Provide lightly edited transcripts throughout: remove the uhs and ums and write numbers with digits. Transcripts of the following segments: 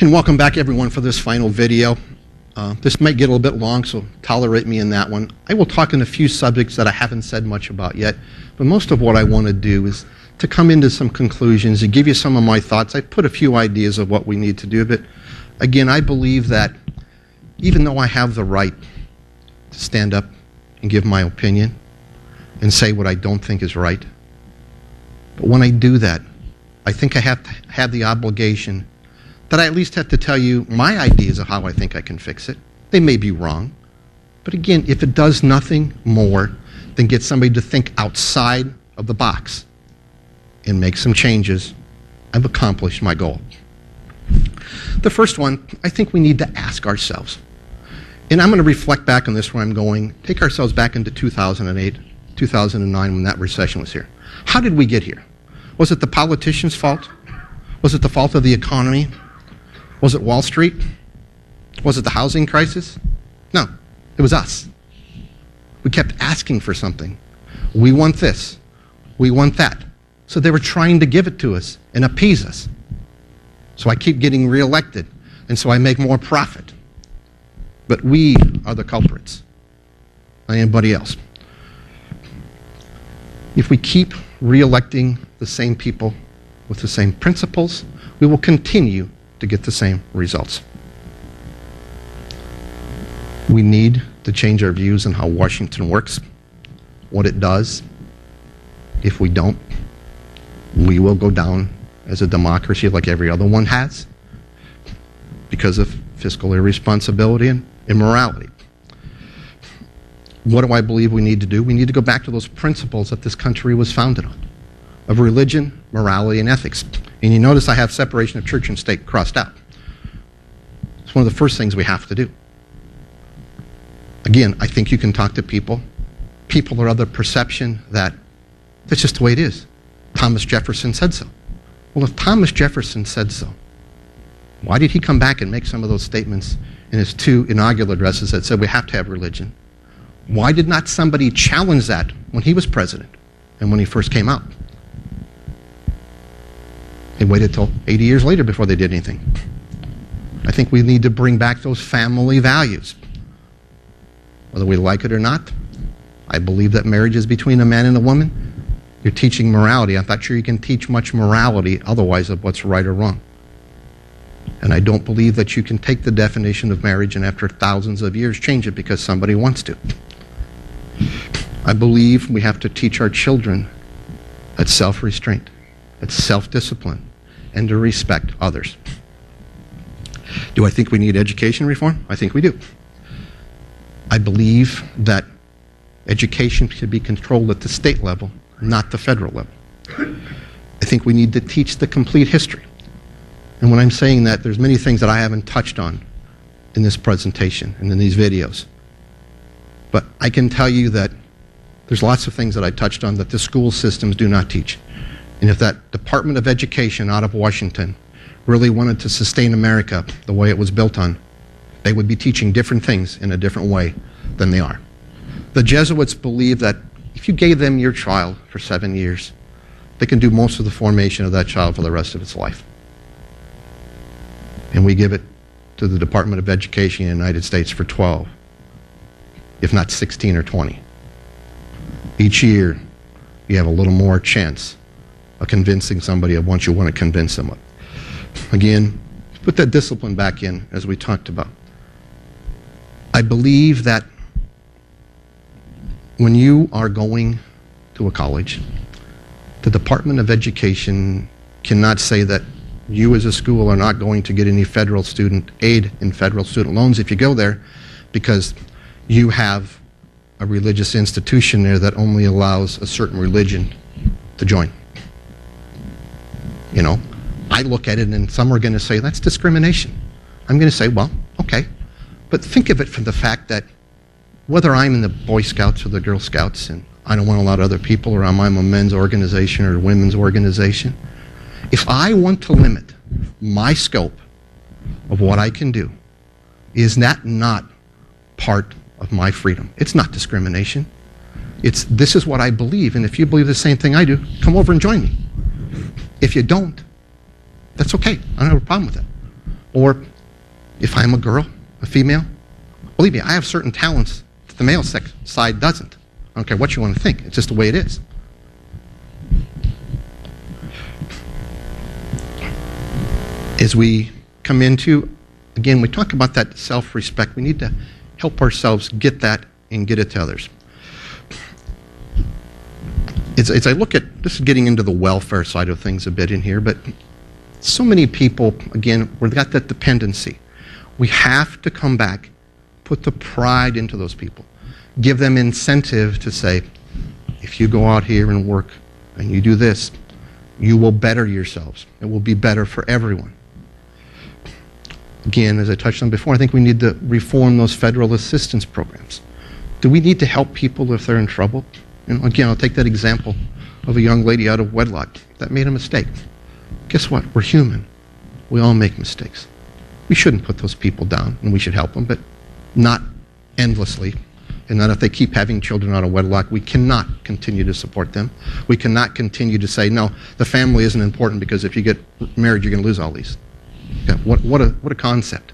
And welcome back, everyone, for this final video. This might get a little bit long, so tolerate me in that one. I will talk on a few subjects that I haven't said much about yet, but most of what I want to do is to come into some conclusions and give you some of my thoughts. I put a few ideas of what we need to do, but again, I believe that even though I have the right to stand up and give my opinion and say what I don't think is right, but when I do that, I think I have to have the obligation that I at least have to tell you my ideas of how I think I can fix it. They may be wrong, but again, if it does nothing more than get somebody to think outside of the box and make some changes, I've accomplished my goal. The first one, I think we need to ask ourselves, and I'm going to reflect back on this where I'm going, take ourselves back into 2008, 2009 when that recession was here. How did we get here? Was it the politicians' fault? Was it the fault of the economy? Was it Wall Street? Was it the housing crisis? No, it was us. We kept asking for something. We want this. We want that. So they were trying to give it to us and appease us. So I keep getting reelected, and so I make more profit. But we are the culprits, not anybody else. If we keep reelecting the same people with the same principles, we will continue to get the same results. We need to change our views on how Washington works, what it does. If we don't, we will go down as a democracy like every other one has because of fiscal irresponsibility and immorality. What do I believe we need to do? We need to go back to those principles that this country was founded on, of religion, morality, and ethics. And you notice I have separation of church and state crossed out. It's one of the first things we have to do. Again, I think you can talk to people. People are of the perception that that's just the way it is. Thomas Jefferson said so. Well, if Thomas Jefferson said so, why did he come back and make some of those statements in his 2 inaugural addresses that said we have to have religion? Why did not somebody challenge that when he was president and when he first came out? They waited till 80 years later before they did anything. I think we need to bring back those family values. Whether we like it or not, I believe that marriage is between a man and a woman. You're teaching morality. I'm not sure you can teach much morality otherwise of what's right or wrong. And I don't believe that you can take the definition of marriage and after thousands of years change it because somebody wants to. I believe we have to teach our children that self-restraint, that self-discipline, and to respect others. Do I think we need education reform? I think we do. I believe that education should be controlled at the state level, not the federal level. I think we need to teach the complete history. And when I'm saying that, there's many things that I haven't touched on in this presentation and in these videos. But I can tell you that there's lots of things that I touched on that the school systems do not teach. And if that Department of Education out of Washington really wanted to sustain America the way it was built on, they would be teaching different things in a different way than they are. The Jesuits believe that if you gave them your child for 7 years, they can do most of the formation of that child for the rest of its life. And we give it to the Department of Education in the United States for 12, if not 16 or 20. Each year, you have a little more chance of convincing somebody of what you want to convince them of. Again, put that discipline back in, as we talked about. I believe that when you are going to a college, the Department of Education cannot say that you as a school are not going to get any federal student aid in federal student loans if you go there because you have a religious institution there that only allows a certain religion to join. You know, I look at it and some are going to say that's discrimination. I'm going to say, well, okay. But think of it from the fact that whether I'm in the Boy Scouts or the Girl Scouts and I don't want a lot of other people or I'm a men's organization or a women's organization, if I want to limit my scope of what I can do, is that not part of my freedom? It's not discrimination. It's this is what I believe, and if you believe the same thing I do, come over and join me. If you don't, that's okay. I don't have a problem with that. Or if I'm a girl, a female, believe me, I have certain talents that the male side doesn't. I don't care what you want to think. It's just the way it is. As we come into, again, we talk about that self-respect. We need to help ourselves get that and get it to others. As I look at, this is getting into the welfare side of things a bit in here, but so many people, again, we've got that dependency. We have to come back, put the pride into those people, give them incentive to say, if you go out here and work and you do this, you will better yourselves. It will be better for everyone. Again, as I touched on before, I think we need to reform those federal assistance programs. Do we need to help people if they're in trouble? And again, I'll take that example of a young lady out of wedlock that made a mistake. Guess what? We're human. We all make mistakes. We shouldn't put those people down, and we should help them, but not endlessly. And not if they keep having children out of wedlock. We cannot continue to support them. We cannot continue to say, no, the family isn't important because if you get married, you're going to lose all these. Yeah, what a concept.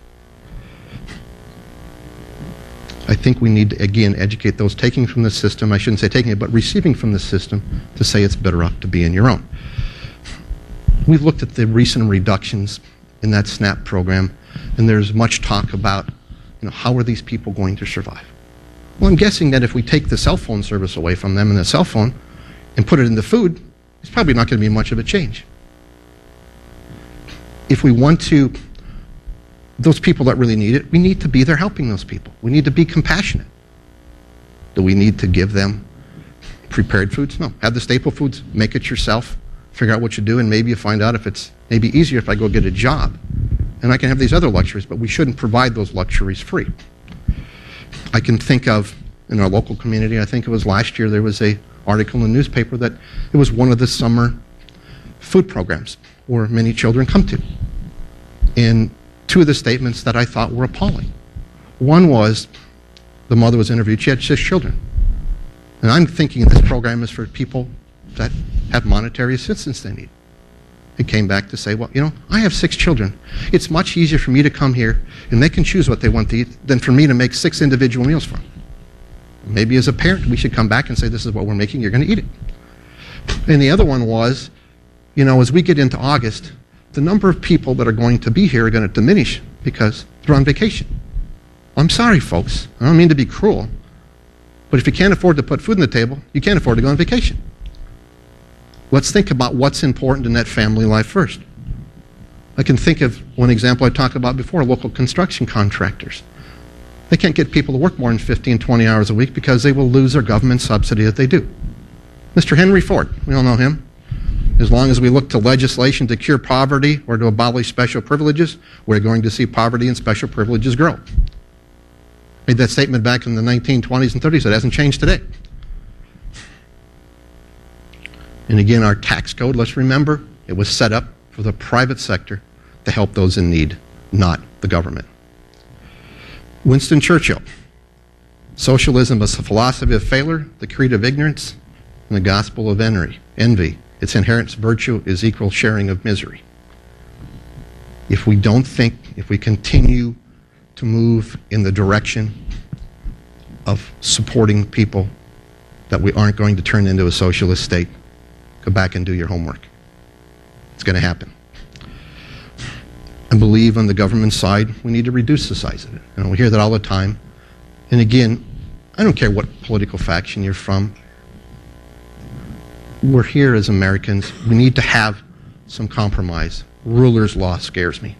I think we need to, again, educate those taking from the system. I shouldn't say taking it, but receiving from the system to say it's better off to be in your own. We've looked at the recent reductions in that SNAP program, and there's much talk about, how are these people going to survive? Well, I'm guessing that if we take the cell phone service away from them and the cell phone and put it in the food, it's probably not going to be much of a change. If we want to, those people that really need it, we need to be there helping those people. We need to be compassionate. Do we need to give them prepared foods? No. Have the staple foods, make it yourself, figure out what you do, and maybe you find out if it's maybe easier if I go get a job. And I can have these other luxuries, but we shouldn't provide those luxuries free. I can think of, in our local community, I think it was last year, there was an article in the newspaper that it was one of the summer food programs where many children come to. And two of the statements that I thought were appalling. One was, the mother was interviewed, she had 6 children. And I'm thinking this program is for people that have monetary assistance they need. It came back to say, well, I have 6 children. It's much easier for me to come here and they can choose what they want to eat than for me to make 6 individual meals for them. Maybe as a parent, we should come back and say, this is what we're making, you're going to eat it. And the other one was, as we get into August, the number of people that are going to be here are going to diminish because they're on vacation. I'm sorry, folks. I don't mean to be cruel. But if you can't afford to put food on the table, you can't afford to go on vacation. Let's think about what's important in that family life first. I can think of one example I talked about before, local construction contractors. They can't get people to work more than 15, 20 hours a week because they will lose their government subsidy that they do. Mr. Henry Ford, we all know him. As long as we look to legislation to cure poverty or to abolish special privileges, we're going to see poverty and special privileges grow. Made that statement back in the 1920s and 30s. It hasn't changed today. And again, our tax code, let's remember, it was set up for the private sector to help those in need, not the government. Winston Churchill, socialism is a philosophy of failure, the creed of ignorance, and the gospel of envy. Its inherent virtue is equal sharing of misery. If we continue to move in the direction of supporting people that we aren't going to turn into a socialist state, go back and do your homework. It's going to happen. I believe on the government side, we need to reduce the size of it. We hear that all the time. And again, I don't care what political faction you're from. We're here as Americans. We need to have some compromise. Ruler's law scares me.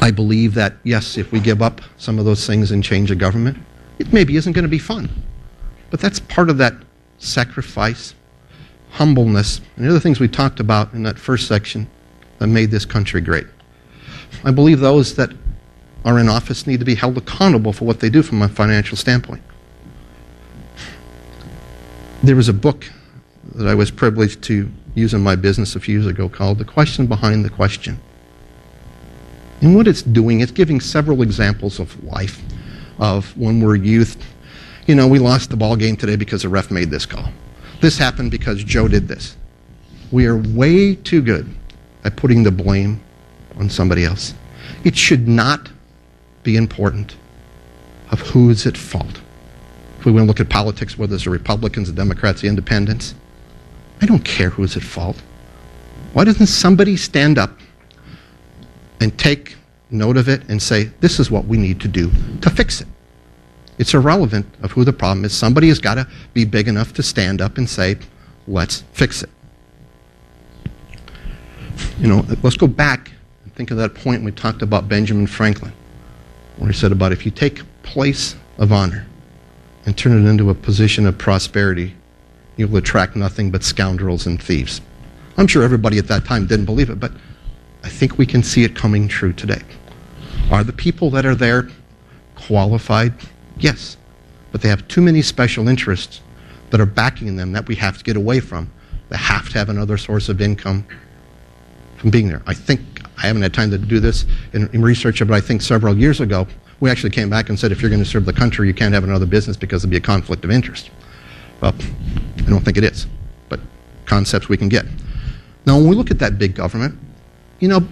I believe that, yes, if we give up some of those things and change the government, it maybe isn't going to be fun. But that's part of that sacrifice, humbleness, and the other things we talked about in that first section that made this country great. I believe those that are in office need to be held accountable for what they do from a financial standpoint. There was a book that I was privileged to use in my business a few years ago called The Question Behind the Question. And what it's doing, it's giving several examples of life, of when we're youth. We lost the ball game today because the ref made this call. This happened because Joe did this. We are way too good by putting the blame on somebody else. It should not be important of who is at fault. If we want to look at politics, whether it's the Republicans, the Democrats, the Independents, I don't care who's at fault. Why doesn't somebody stand up and take note of it and say, this is what we need to do to fix it? It's irrelevant of who the problem is. Somebody has got to be big enough to stand up and say, let's fix it. You know, let's go back and think of that point when we talked about Benjamin Franklin, where he said about if you take a place of honor and turn it into a position of prosperity, you will attract nothing but scoundrels and thieves. I'm sure everybody at that time didn't believe it, but I think we can see it coming true today. Are the people that are there qualified? Yes, but they have too many special interests that are backing them that we have to get away from. They have to have another source of income from being there. I think, I haven't had time to do this in research, but I think several years ago, we actually came back and said, if you're going to serve the country, you can't have another business because there'll be a conflict of interest. Well, I don't think it is, but concepts we can get. Now, when we look at that big government, you know,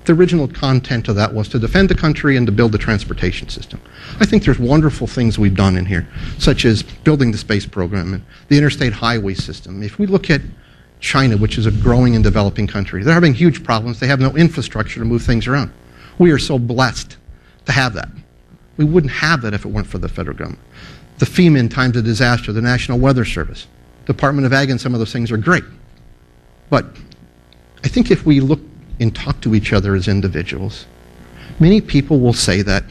the original content of that was to defend the country and to build the transportation system. I think there's wonderful things we've done in here, such as building the space program and the interstate highway system. If we look at China, which is a growing and developing country, they're having huge problems. They have no infrastructure to move things around. We are so blessed to have that. We wouldn't have that if it weren't for the federal government. The FEMA in times of disaster, the National Weather Service, Department of Ag, and some of those things are great. But I think if we look and talk to each other as individuals, many people will say that,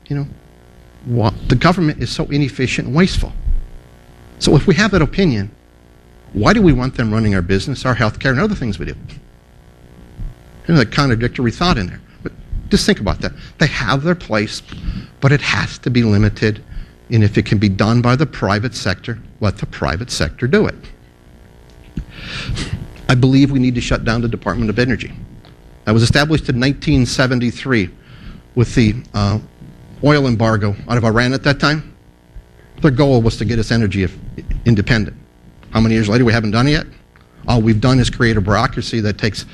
you know, the government is so inefficient and wasteful. So if we have that opinion, why do we want them running our business, our health care, and other things we do? There's a contradictory thought in there. But just think about that. They have their place, but it has to be limited. And if it can be done by the private sector, let the private sector do it. I believe we need to shut down the Department of Energy. That was established in 1973 with the oil embargo out of Iran at that time. Their goal was to get us energy independent. How many years later we haven't done it yet? All we've done is create a bureaucracy that takes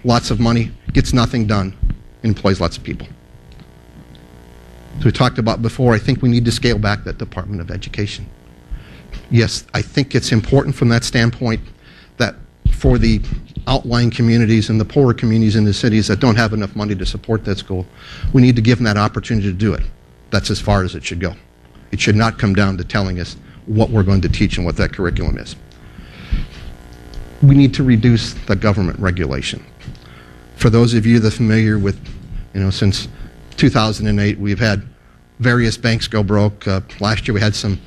lots of money, gets nothing done, and employs lots of people. As we talked about before, I think we need to scale back that Department of Education. Yes, I think it's important from that standpoint that for the outlying communities and the poorer communities in the cities that don't have enough money to support that school, we need to give them that opportunity to do it. That's as far as it should go. It should not come down to telling us what we're going to teach and what that curriculum is. We need to reduce the government regulation. For those of you that are familiar with, you know, since 2008, we've had various banks go broke. Last year we had some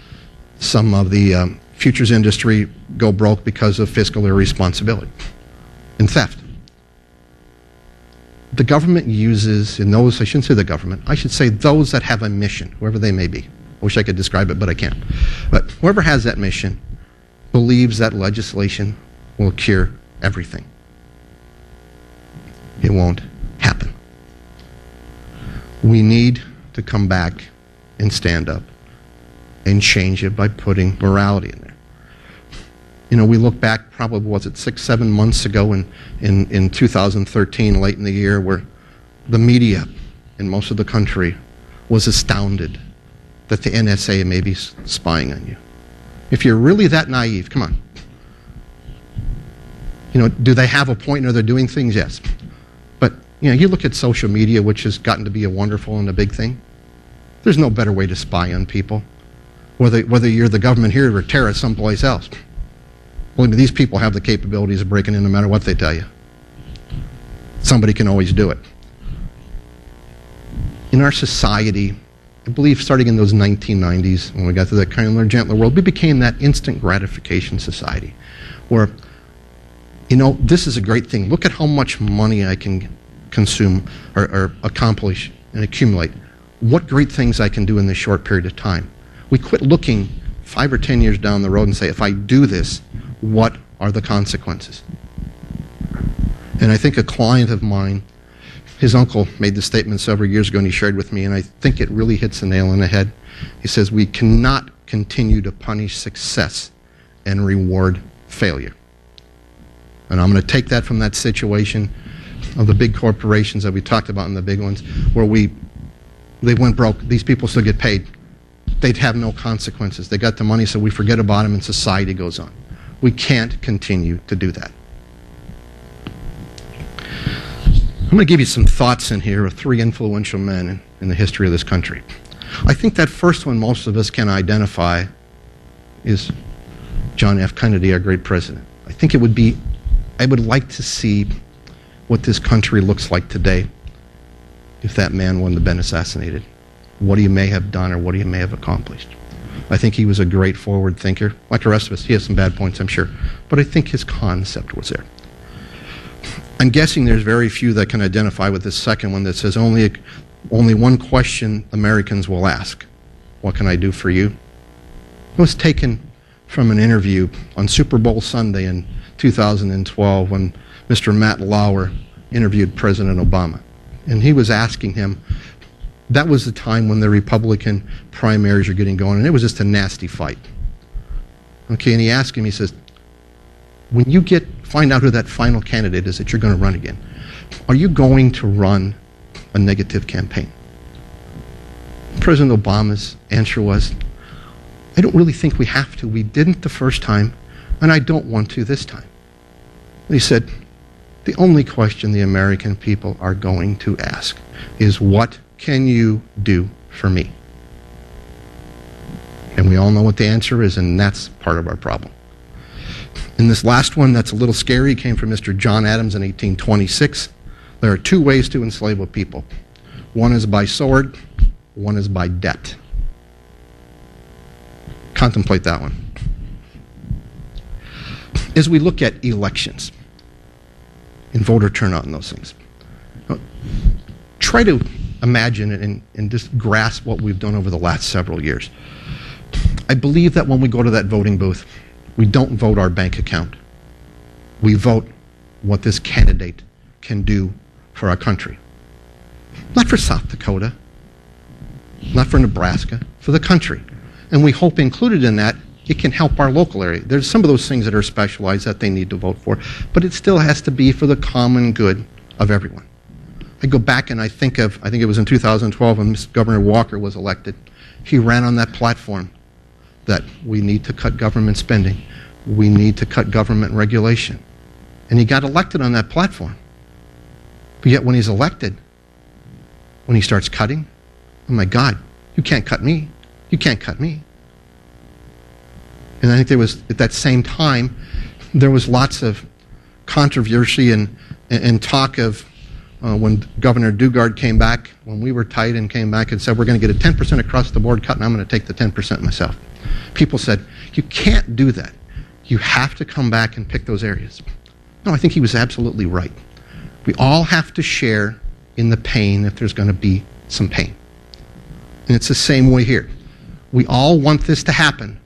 of the futures industry go broke because of fiscal irresponsibility and theft. The government uses, and those, I shouldn't say the government, I should say those that have a mission, whoever they may be. I wish I could describe it, but I can't. But whoever has that mission believes that legislation will cure everything. It won't happen. We need to come back and stand up and change it by putting morality in there. You know, we look back probably, was it 6-7 months ago in 2013, late in the year, where the media in most of the country was astounded that the NSA may be spying on you. If you're really that naive, come on. You know, do they have a point or they're doing things? Yes. But, you know, you look at social media, which has gotten to be a wonderful and a big thing. There's no better way to spy on people, whether you're the government here or terrorists someplace else. Well, these people have the capabilities of breaking in no matter what they tell you. Somebody can always do it. In our society, I believe starting in those 1990s, when we got to that kinder, gentler world, we became that instant gratification society where, you know, this is a great thing. Look at how much money I can consume or accomplish and accumulate. What great things I can do in this short period of time. We quit looking 5 or 10 years down the road and say, if I do this, what are the consequences? And I think a client of mine, his uncle made this statement several years ago and he shared with me, and I think it really hits the nail on the head. He says, we cannot continue to punish success and reward failure. And I'm going to take that from that situation of the big corporations that we talked about, and the big ones, where they went broke. These people still get paid. They'd have no consequences. They got the money, so we forget about them and society goes on. We can't continue to do that. I'm going to give you some thoughts in here of 3 influential men in the history of this country. I think that first one most of us can identify is John F. Kennedy, our great president. I would like to see what this country looks like today if that man wouldn't have been assassinated. What he may have done or what he may have accomplished. I think he was a great forward thinker. Like the rest of us, he has some bad points, I'm sure. But I think his concept was there. I'm guessing there's very few that can identify with this second one that says only one question Americans will ask. What can I do for you? It was taken from an interview on Super Bowl Sunday in 2012 when Mr. Matt Lauer interviewed President Obama. And he was asking him, that was the time when the Republican primaries are getting going, and it was just a nasty fight. Okay, and he asked him, he says, when you find out who that final candidate is that you're going to run again, are you going to run a negative campaign? President Obama's answer was, I don't really think we have to. We didn't the first time, and I don't want to this time. And he said, the only question the American people are going to ask is, what can you do for me? And we all know what the answer is, and that's part of our problem. And this last one that's a little scary came from Mr. John Adams in 1826. There are 2 ways to enslave a people. One is by sword, one is by debt. Contemplate that one. As we look at elections and voter turnout and those things, try to imagine it and just grasp what we've done over the last several years. I believe that when we go to that voting booth, we don't vote our bank account. We vote what this candidate can do for our country. Not for South Dakota, not for Nebraska, for the country. And we hope included in that, it can help our local area. There's some of those things that are specialized that they need to vote for, but it still has to be for the common good of everyone. I go back and I think it was in 2012 when Governor Walker was elected. He ran on that platform that we need to cut government spending. We need to cut government regulation. And he got elected on that platform. But yet when he's elected, when he starts cutting, oh my God, you can't cut me. You can't cut me. And I think there was, at that same time, there was lots of controversy and talk of when Governor Dugard came back, when we were tight and came back and said, we're going to get a 10% across the board cut, and I'm going to take the 10% myself. People said, you can't do that. You have to come back and pick those areas. No, I think he was absolutely right. We all have to share in the pain if there's going to be some pain. And it's the same way here. We all want this to happen.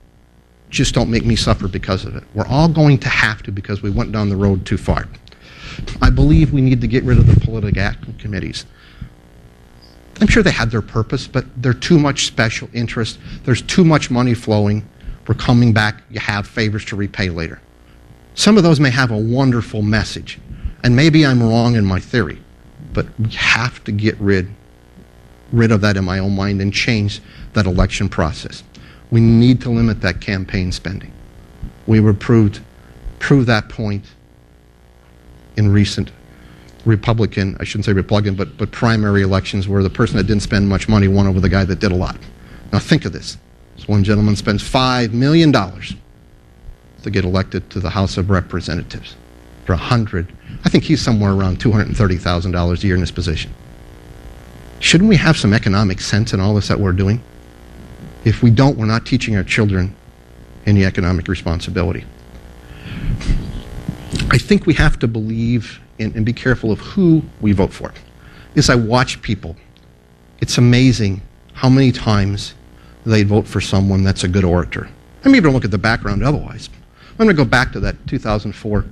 Just don't make me suffer because of it. We're all going to have to because we went down the road too far. I believe we need to get rid of the political committees. I'm sure they had their purpose, but they're too much special interest. There's too much money flowing. We're coming back. You have favors to repay later. Some of those may have a wonderful message, and maybe I'm wrong in my theory, but we have to get rid of that in my own mind and change that election process. We need to limit that campaign spending. We were proved that point in recent Republican, I shouldn't say Republican, but primary elections where the person that didn't spend much money won over the guy that did a lot. Now think of this. This one gentleman spends $5 million to get elected to the House of Representatives for I think he's somewhere around $230,000 a year in this position. Shouldn't we have some economic sense in all this that we're doing? If we don't, we're not teaching our children any economic responsibility. I think we have to believe and be careful of who we vote for. As I watch people, it's amazing how many times they vote for someone that's a good orator. I'm even look at the background otherwise. I'm going to go back to that 2004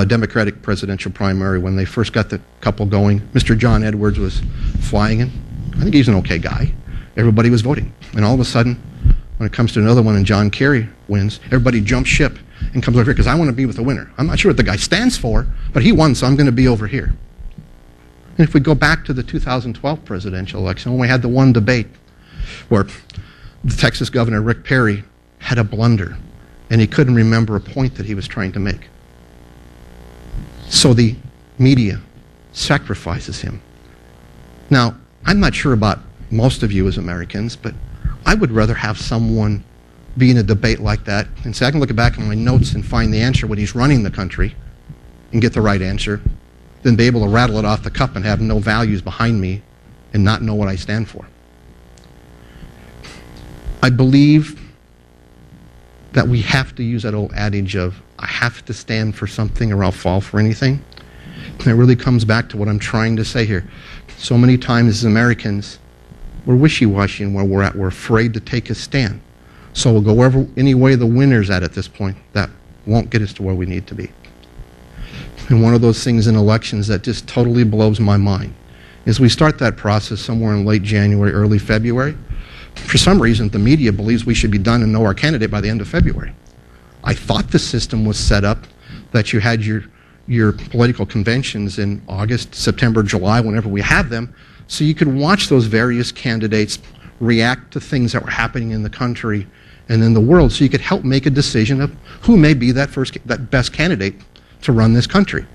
Democratic presidential primary when they first got the couple going. Mr. John Edwards was flying in. I think he's an okay guy. Everybody was voting. And all of a sudden, when it comes to another one and John Kerry wins, everybody jumps ship and comes over here because I want to be with the winner. I'm not sure what the guy stands for, but he won, so I'm going to be over here. And if we go back to the 2012 presidential election, when we had the one debate where the Texas governor, Rick Perry, had a blunder and he couldn't remember a point that he was trying to make. So the media sacrifices him. Now, I'm not sure about most of you as Americans, but I would rather have someone be in a debate like that and say, I can look back at my notes and find the answer when he's running the country and get the right answer, than be able to rattle it off the cuff and have no values behind me and not know what I stand for. I believe that we have to use that old adage of, I have to stand for something or I'll fall for anything. And it really comes back to what I'm trying to say here. So many times as Americans, we're wishy-washy in where we're at. We're afraid to take a stand. So we'll go any way the winner's at this point. That won't get us to where we need to be. And one of those things in elections that just totally blows my mind is we start that process somewhere in late January, early February. For some reason, the media believes we should be done and know our candidate by the end of February. I thought the system was set up that you had your political conventions in August, September, July, whenever we had them, so you could watch those various candidates react to things that were happening in the country and in the world, so you could help make a decision of who may be that best candidate to run this country.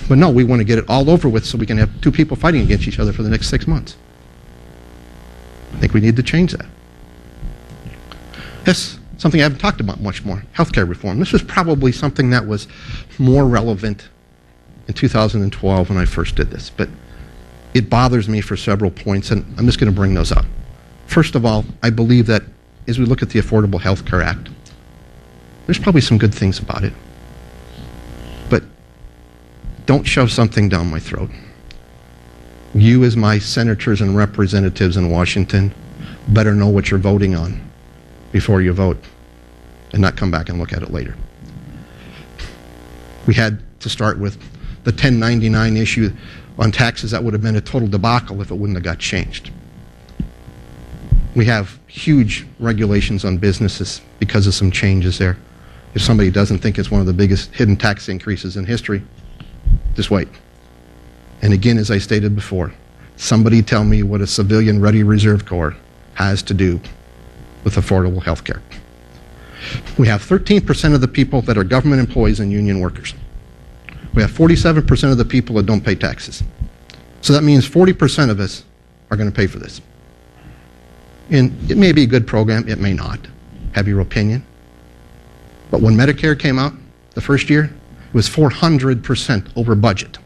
But no, we want to get it all over with so we can have two people fighting against each other for the next 6 months. I think we need to change that. Yes, something I haven't talked about much more, healthcare reform. This was probably something that was more relevant in 2012 when I first did this, but it bothers me for several points, and I'm just going to bring those up. First of all, I believe that as we look at the Affordable Health Care Act, there's probably some good things about it, but don't shove something down my throat. You, as my senators and representatives in Washington, better know what you're voting on before you vote and not come back and look at it later. We had to start with the 1099 issue on taxes. That would have been a total debacle if it wouldn't have got changed. We have huge regulations on businesses because of some changes there. If somebody doesn't think it's one of the biggest hidden tax increases in history, just wait. And again, as I stated before, somebody tell me what a civilian ready reserve corps has to do with affordable health care. We have 13% of the people that are government employees and union workers. We have 47% of the people that don't pay taxes. So that means 40% of us are going to pay for this. And it may be a good program, it may not. Have your opinion. But when Medicare came out the first year, it was 400% over budget.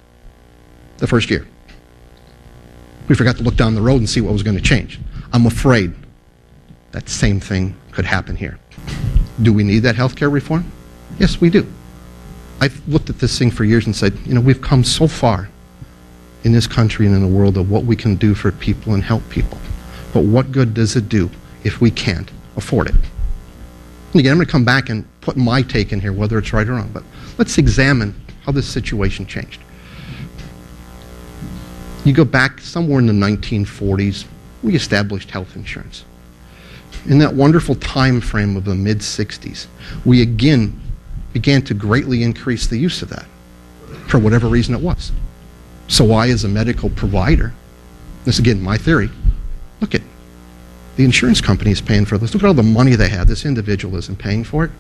The first year. We forgot to look down the road and see what was going to change. I'm afraid that same thing could happen here. Do we need that health care reform? Yes, we do. I've looked at this thing for years and said, we've come so far in this country and in the world of what we can do for people and help people. But what good does it do if we can't afford it? And again, I'm going to come back and put my take in here, whether it's right or wrong. But let's examine how this situation changed. You go back somewhere in the 1940s, we established health insurance. In that wonderful time frame of the mid-60s, we again began to greatly increase the use of that, for whatever reason it was. So why, as a medical provider, this again, my theory, look at the insurance company is paying for this. Look at all the money they have. This individual isn't paying for it.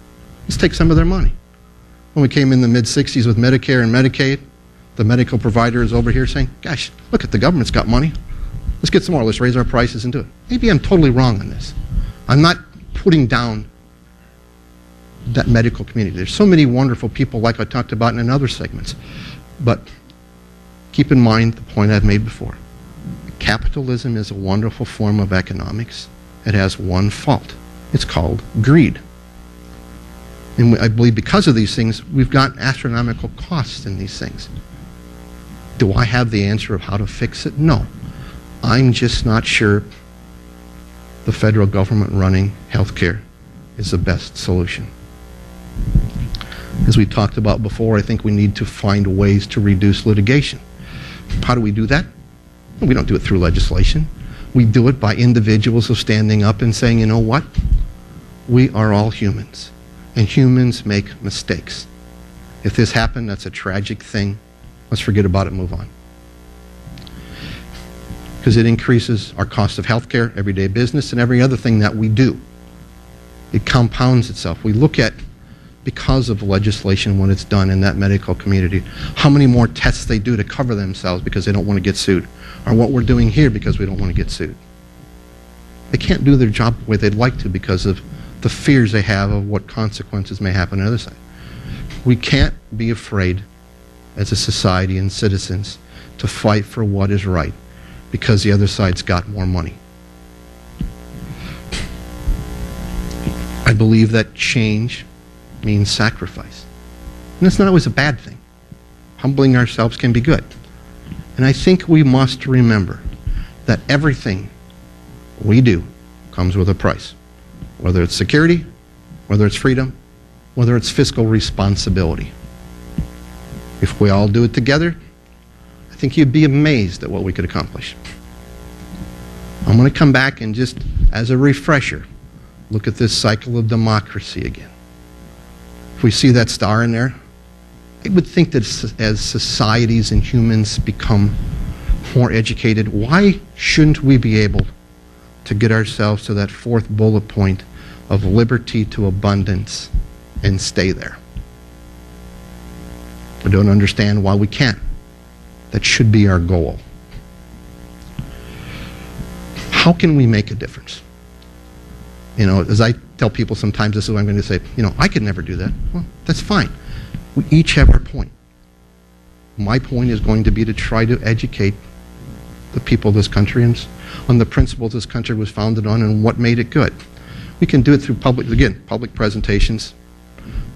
Let's take some of their money. When we came in the mid-60s with Medicare and Medicaid, the medical provider is over here saying, gosh, look at the government's got money. Let's get some more. Let's raise our prices and do it. Maybe I'm totally wrong on this. I'm not putting down that medical community. There's so many wonderful people like I talked about in other segments. But keep in mind the point I've made before. Capitalism is a wonderful form of economics. It has one fault. It's called greed. And I believe because of these things, we've got astronomical costs in these things. Do I have the answer of how to fix it? No. I'm just not sure the federal government running healthcare is the best solution. As we talked about before, I think we need to find ways to reduce litigation. How do we do that? We don't do it through legislation. We do it by individuals who are standing up and saying, you know what? We are all humans, and humans make mistakes. If this happened, that's a tragic thing. Let's forget about it and move on. Because it increases our cost of healthcare, everyday business, and every other thing that we do. It compounds itself. We look at, because of legislation when it's done in that medical community, how many more tests they do to cover themselves because they don't want to get sued, or what we're doing here because we don't want to get sued. They can't do their job the way they'd like to because of the fears they have of what consequences may happen on the other side. We can't be afraid as a society and citizens to fight for what is right because the other side's got more money. I believe that change means sacrifice. And that's not always a bad thing. Humbling ourselves can be good. And I think we must remember that everything we do comes with a price. Whether it's security, whether it's freedom, whether it's fiscal responsibility. If we all do it together, I think you'd be amazed at what we could accomplish. I'm going to come back and just, as a refresher, look at this cycle of democracy again. If we see that star in there, I would think that as societies and humans become more educated, why shouldn't we be able to get ourselves to that fourth bullet point of liberty to abundance and stay there? I don't understand why we can't. That should be our goal. How can we make a difference? You know, as I tell people sometimes, this is what I'm going to say, I could never do that. Well, that's fine. We each have our point. My point is going to be to try to educate the people of this country on the principles this country was founded on and what made it good. We can do it through public presentations,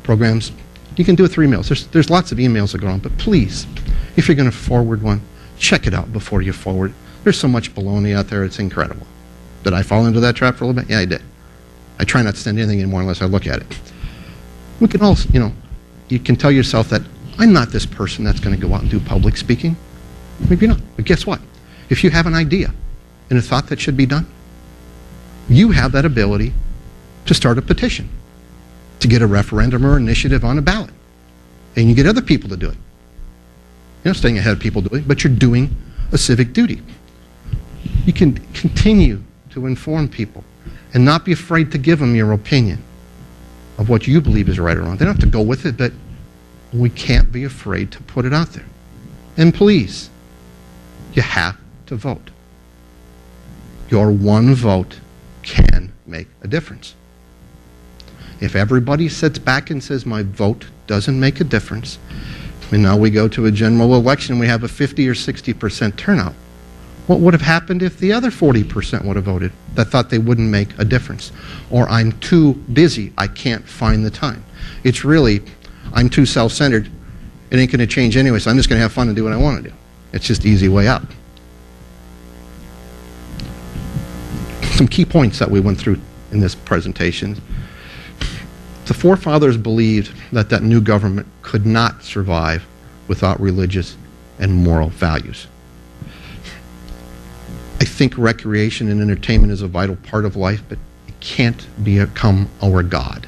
programs. You can do it through emails. There's lots of emails that go on, but please, if you're going to forward one, check it out before you forward. There's so much baloney out there, it's incredible. Did I fall into that trap for a little bit? Yeah, I did. I try not to send anything anymore unless I look at it. We can also, you can tell yourself that I'm not this person that's going to go out and do public speaking. Maybe you're not, but guess what? If you have an idea and a thought that should be done, you have that ability to start a petition, to get a referendum or initiative on a ballot. And you get other people to do it. You're not staying ahead of people doing it, but you're doing a civic duty. You can continue to inform people and not be afraid to give them your opinion of what you believe is right or wrong. They don't have to go with it, but we can't be afraid to put it out there. And please, you have to vote. Your one vote can make a difference. If everybody sits back and says, my vote doesn't make a difference, and now we go to a general election and we have a 50 or 60% turnout, what would have happened if the other 40% would have voted that thought they wouldn't make a difference? Or I'm too busy, I can't find the time. It's really, I'm too self-centered, it ain't going to change anyway, so I'm just going to have fun and do what I want to do. It's just the easy way out. Some key points that we went through in this presentation. The forefathers believed that that new government could not survive without religious and moral values. I think recreation and entertainment is a vital part of life, but it can't become our God.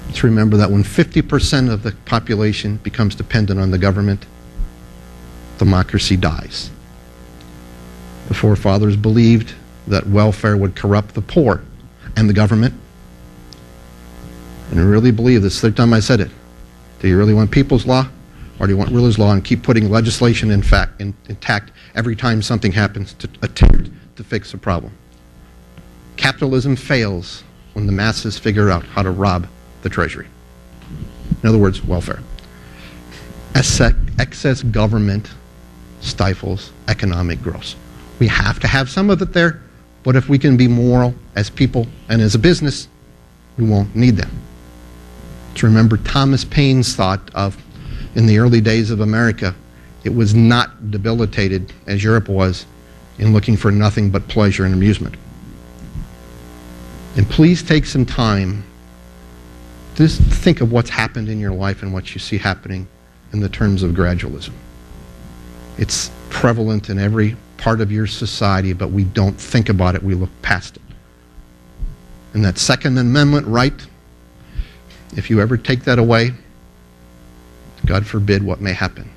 Let's remember that when 50% of the population becomes dependent on the government, democracy dies. The forefathers believed that welfare would corrupt the poor and the government. And I really believe this, third time I said it. Do you really want people's law, or do you want rulers' law and keep putting legislation intact every time something happens to attempt to fix a problem? Capitalism fails when the masses figure out how to rob the treasury. In other words, welfare. Excess government stifles economic growth. We have to have some of it there, but if we can be moral as people and as a business, we won't need them. To remember Thomas Paine's thought of, in the early days of America, it was not debilitated, as Europe was, in looking for nothing but pleasure and amusement. And please take some time to just think of what's happened in your life and what you see happening in the terms of gradualism. It's prevalent in every part of your society, but we don't think about it, we look past it. And that Second Amendment right, if you ever take that away, God forbid what may happen.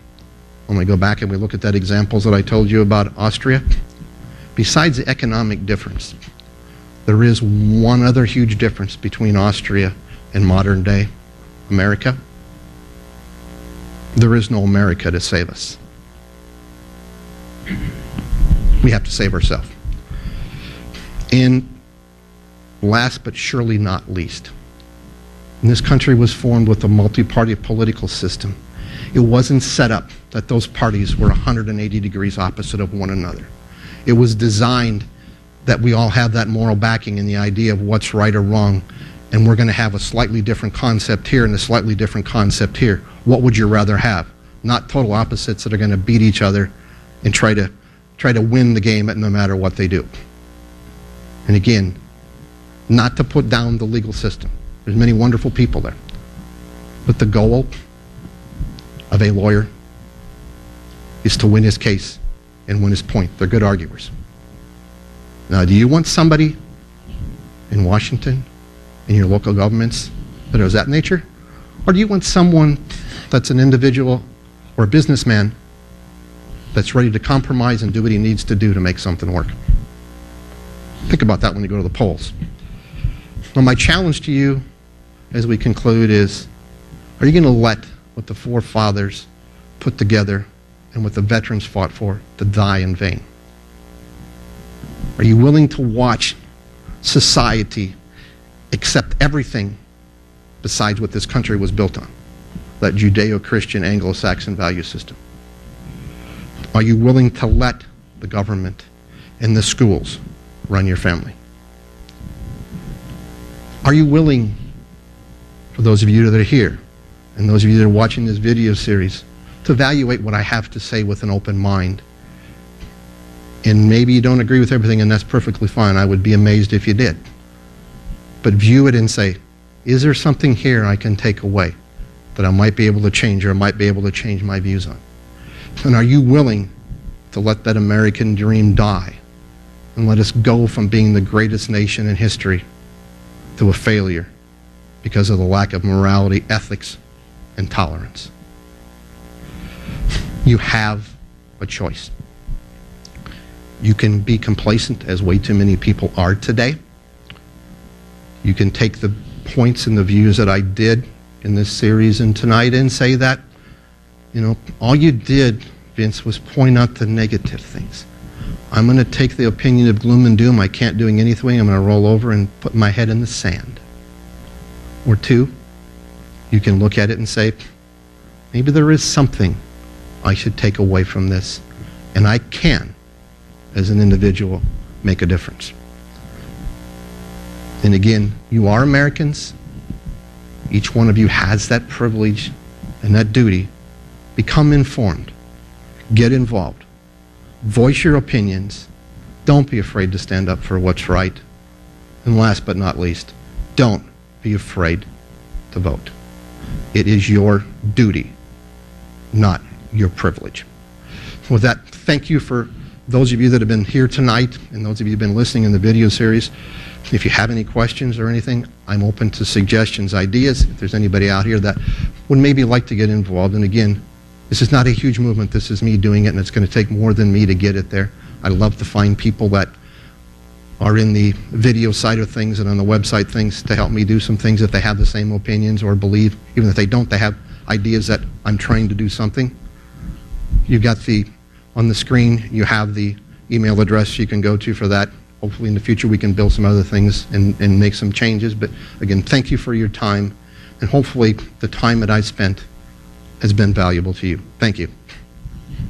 When we go back and we look at that examples that I told you about Austria, besides the economic difference, there is one other huge difference between Austria and modern day America. There is no America to save us. We have to save ourselves. And last but surely not least, and this country was formed with a multi-party political system. It wasn't set up that those parties were 180 degrees opposite of one another. It was designed that we all have that moral backing and the idea of what's right or wrong, and we're going to have a slightly different concept here and a slightly different concept here. What would you rather have? Not total opposites that are going to beat each other and try to win the game no matter what they do. And again, not to put down the legal system. There's many wonderful people there. But the goal of a lawyer is to win his case and win his point. They're good arguers. Now, do you want somebody in Washington, in your local governments, that is that nature? Or do you want someone that's an individual or a businessman that's ready to compromise and do what he needs to do to make something work? Think about that when you go to the polls. Well, my challenge to you as we conclude is, are you going to let what the forefathers put together and what the veterans fought for to die in vain? Are you willing to watch society accept everything besides what this country was built on, that Judeo-Christian Anglo-Saxon value system? Are you willing to let the government and the schools run your family? Are you willing, for those of you that are here and those of you that are watching this video series, to evaluate what I have to say with an open mind? And maybe you don't agree with everything, and that's perfectly fine. I would be amazed if you did. But view it and say, is there something here I can take away that I might be able to change, or I might be able to change my views on? And are you willing to let that American dream die and let us go from being the greatest nation in history to a failure because of the lack of morality, ethics, and tolerance? You have a choice. You can be complacent, as way too many people are today. You can take the points and the views that I did in this series and tonight and say that, all you did, Vince, was point out the negative things. I'm going to take the opinion of gloom and doom, I can't do anything, I'm going to roll over and put my head in the sand. Or two, you can look at it and say, maybe there is something I should take away from this, and I can, as an individual, make a difference. And again, you are Americans. Each one of you has that privilege and that duty. Become informed. Get involved. Voice your opinions. Don't be afraid to stand up for what's right. And last but not least, don't be afraid to vote. It is your duty, not your privilege. With that, thank you for those of you that have been here tonight and those of you who have been listening in the video series. If you have any questions or anything, I'm open to suggestions, ideas. If there's anybody out here that would maybe like to get involved. And again, this is not a huge movement. This is me doing it, and it's going to take more than me to get it there. I love to find people that are in the video side of things and on the website things to help me do some things if they have the same opinions or believe. Even if they don't, they have ideas that I'm trying to do something. You've got on the screen, you have the email address you can go to for that. Hopefully in the future we can build some other things and make some changes. But again, thank you for your time. And hopefully the time that I spent has been valuable to you. Thank you.